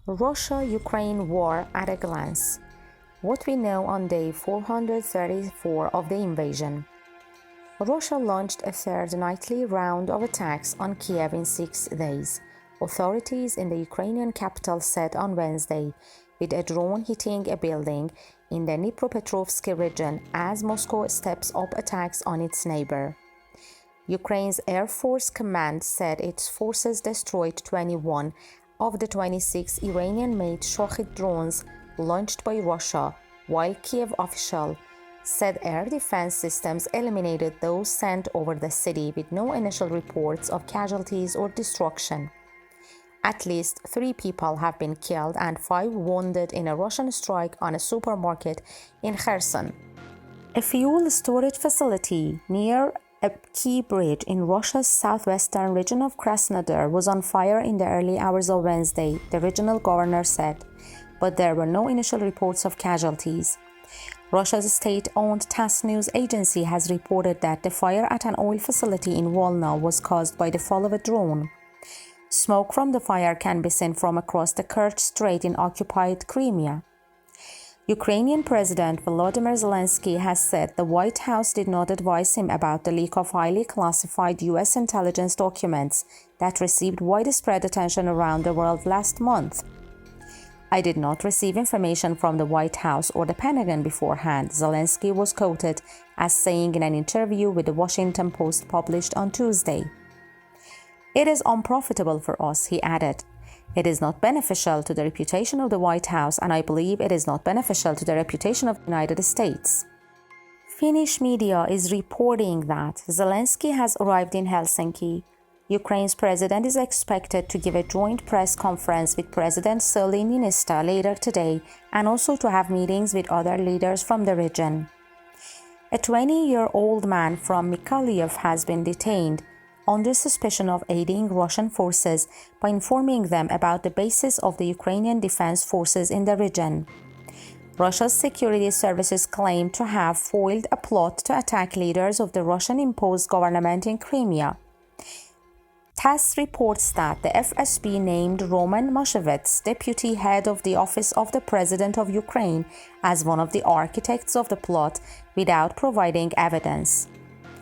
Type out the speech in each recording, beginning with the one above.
Russia-Ukraine war at a glance. What we know on day 434 of the invasion. Russia launched a third nightly round of attacks on Kiev in 6 days. Authorities in the Ukrainian capital said on Wednesday, with a drone hitting a building in the Dnipropetrovsk region as Moscow steps up attacks on its neighbor. Ukraine's Air Force Command said its forces destroyed 21 of the 26 Iranian-made Shahed drones launched by Russia, while Kiev officials said air defense systems eliminated those sent over the city with no initial reports of casualties or destruction. At least 3 people have been killed and 5 wounded in a Russian strike on a supermarket in Kherson. A fuel storage facility near a key bridge in Russia's southwestern region of Krasnodar was on fire in the early hours of Wednesday, the regional governor said, but there were no initial reports of casualties. Russia's state-owned TASS news agency has reported that the fire at an oil facility in Volna was caused by the fall of a drone. Smoke from the fire can be seen from across the Kerch Strait in occupied Crimea. Ukrainian President Volodymyr Zelensky has said the White House did not advise him about the leak of highly classified U.S. intelligence documents that received widespread attention around the world last month. "I did not receive information from the White House or the Pentagon beforehand," Zelensky was quoted as saying in an interview with the Washington Post published on Tuesday. "It is unprofitable for us," he added. "It is not beneficial to the reputation of the White House, and I believe it is not beneficial to the reputation of the United States." Finnish media is reporting that Zelensky has arrived in Helsinki. Ukraine's president is expected to give a joint press conference with President Sauli Niinistö later today and also to have meetings with other leaders from the region. A 20-year-old man from Mykolaiv has been detained under suspicion of aiding Russian forces by informing them about the bases of the Ukrainian defense forces in the region. Russia's security services claim to have foiled a plot to attack leaders of the Russian-imposed government in Crimea. TASS reports that the FSB named Roman Mashevets, deputy head of the Office of the President of Ukraine, as one of the architects of the plot without providing evidence.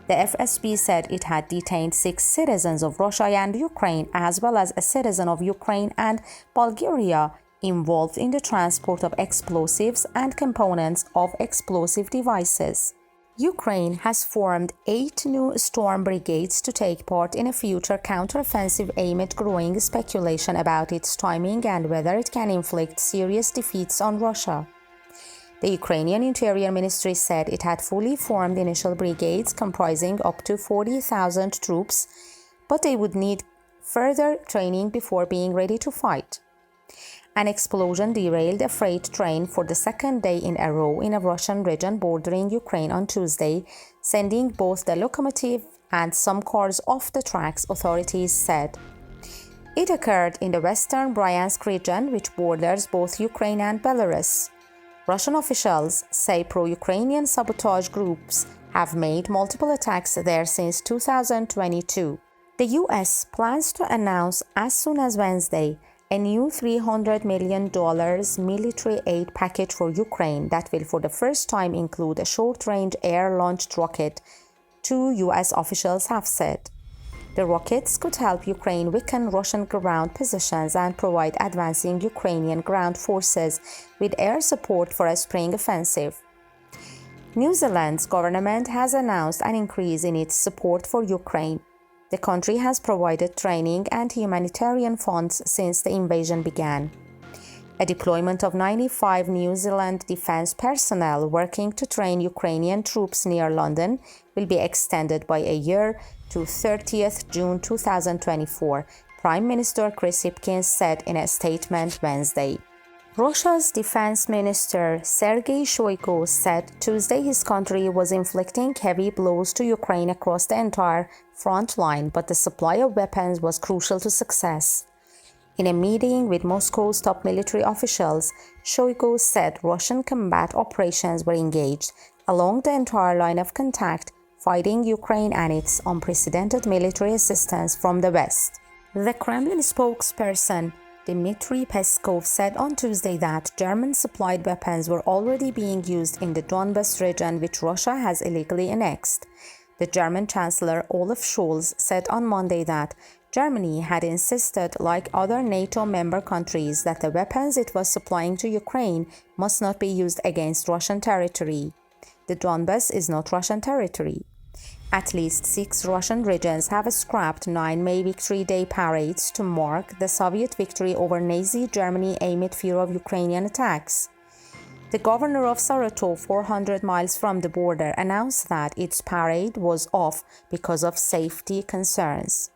The FSB said it had detained 6 citizens of Russia and Ukraine, as well as a citizen of Ukraine and Bulgaria, involved in the transport of explosives and components of explosive devices. Ukraine has formed 8 new storm brigades to take part in a future counteroffensive amid growing speculation about its timing and whether it can inflict serious defeats on Russia. The Ukrainian Interior Ministry said it had fully formed initial brigades comprising up to 40,000 troops, but they would need further training before being ready to fight. An explosion derailed a freight train for the second day in a row in a Russian region bordering Ukraine on Tuesday, sending both the locomotive and some cars off the tracks, authorities said. It occurred in the western Bryansk region, which borders both Ukraine and Belarus. Russian officials say pro-Ukrainian sabotage groups have made multiple attacks there since 2022. The U.S. plans to announce as soon as Wednesday a new $300 million military aid package for Ukraine that will for the first time include a short-range air-launched rocket, 2 U.S. officials have said. The rockets could help Ukraine weaken Russian ground positions and provide advancing Ukrainian ground forces with air support for a spring offensive. New Zealand's government has announced an increase in its support for Ukraine. The country has provided training and humanitarian funds since the invasion began. A deployment of 95 New Zealand defense personnel working to train Ukrainian troops near London will be extended by a year to 30th June 2024, Prime Minister Chris Hipkins said in a statement Wednesday. Russia's defense minister Sergei Shoigu said Tuesday his country was inflicting heavy blows to Ukraine across the entire front line, but the supply of weapons was crucial to success. In a meeting with Moscow's top military officials, Shoigu said Russian combat operations were engaged along the entire line of contact, fighting Ukraine and its unprecedented military assistance from the West. The Kremlin spokesperson Dmitry Peskov said on Tuesday that German-supplied weapons were already being used in the Donbas region, which Russia has illegally annexed. The German Chancellor Olaf Scholz said on Monday that Germany had insisted, like other NATO member countries, that the weapons it was supplying to Ukraine must not be used against Russian territory. The Donbas is not Russian territory. At least 6 Russian regions have scrapped 9 May Victory Day parades to mark the Soviet victory over Nazi Germany amid fear of Ukrainian attacks. The governor of Saratov, 400 miles from the border, announced that its parade was off because of safety concerns.